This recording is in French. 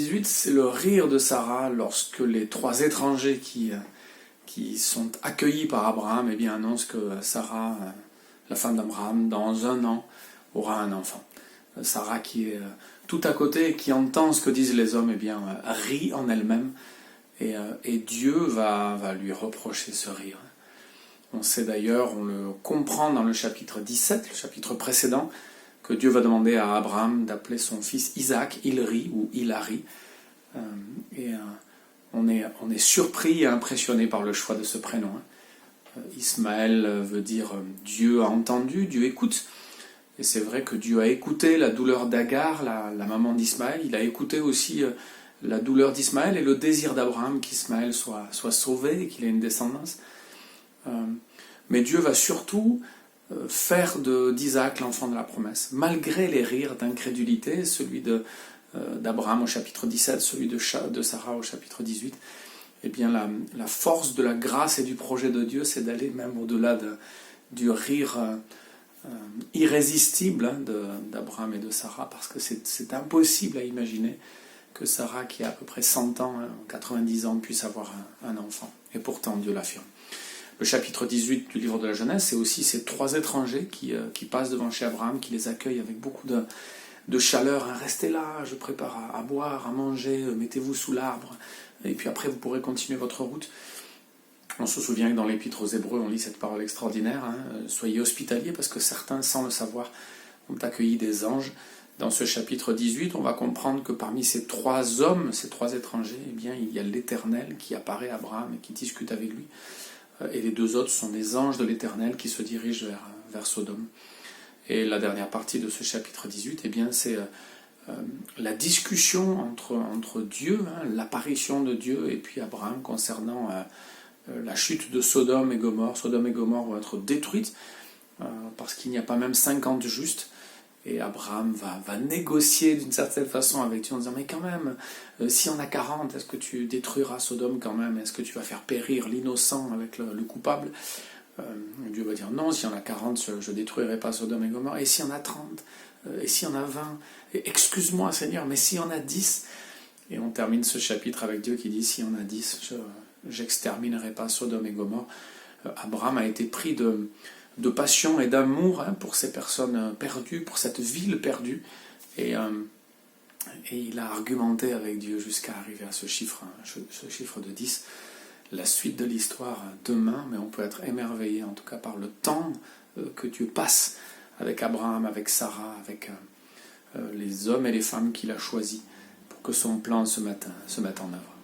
18, c'est le rire de Sarah lorsque les 3 étrangers qui sont accueillis par Abraham annoncent que Sarah, la femme d'Abraham, dans 1 an, aura un enfant. Sarah qui est tout à côté, qui entend ce que disent les hommes, rit en elle-même, et Dieu va lui reprocher ce rire. On sait d'ailleurs, on le comprend dans le chapitre 17, le chapitre précédent, que Dieu va demander à Abraham d'appeler son fils Isaac, Ilri ou Hilari. On est surpris et impressionné par le choix de ce prénom. Ismaël veut dire Dieu a entendu, Dieu écoute. Et c'est vrai que Dieu a écouté la douleur d'Agar, la maman d'Ismaël. Il a écouté aussi la douleur d'Ismaël et le désir d'Abraham qu'Ismaël soit sauvé et qu'il ait une descendance. Mais Dieu va surtout faire d'Isaac l'enfant de la promesse, malgré les rires d'incrédulité, celui d'Abraham au chapitre 17, celui de Sarah au chapitre 18. La force de la grâce et du projet de Dieu, c'est d'aller même au-delà du rire irrésistible d'Abraham et de Sarah, parce que c'est impossible à imaginer que Sarah, qui a à peu près 100 ans, 90 ans, puisse avoir un enfant. Et pourtant, Dieu l'affirme. Le chapitre 18 du livre de la Genèse, c'est aussi ces 3 étrangers qui passent devant chez Abraham, qui les accueillent avec beaucoup de chaleur. Restez là, je prépare à boire, à manger, mettez-vous sous l'arbre, et puis après vous pourrez continuer votre route. On se souvient que dans l'Épître aux Hébreux, on lit cette parole extraordinaire, soyez hospitaliers, parce que certains, sans le savoir, ont accueilli des anges. Dans ce chapitre 18, on va comprendre que parmi ces 3 hommes, ces 3 étrangers, il y a l'Éternel qui apparaît à Abraham et qui discute avec lui. Et les 2 autres sont des anges de l'Éternel qui se dirigent vers Sodome. Et la dernière partie de ce chapitre 18, c'est la discussion entre Dieu, l'apparition de Dieu, et puis Abraham concernant la chute de Sodome et Gomorrhe. Sodome et Gomorrhe vont être détruites parce qu'il n'y a pas même 50 justes. Et Abraham va négocier d'une certaine façon avec Dieu en disant « Mais quand même, si on a 40, est-ce que tu détruiras Sodome quand même? Est-ce que tu vas faire périr l'innocent avec le coupable ?» Dieu va dire « Non, si on a 40, je ne détruirai pas Sodome et Gomorrhe. Et si on a 30? Et si on a 20? Excuse-moi Seigneur, mais si on a 10 ?» Et on termine ce chapitre avec Dieu qui dit « Si on a 10, j'exterminerai pas Sodome et Gomorrhe. » Abraham a été pris de passion et d'amour pour ces personnes perdues, pour cette ville perdue. Et il a argumenté avec Dieu jusqu'à arriver à ce chiffre de 10. La suite de l'histoire demain, mais on peut être émerveillé en tout cas par le temps que Dieu passe avec Abraham, avec Sarah, avec les hommes et les femmes qu'il a choisis pour que son plan se mette en œuvre.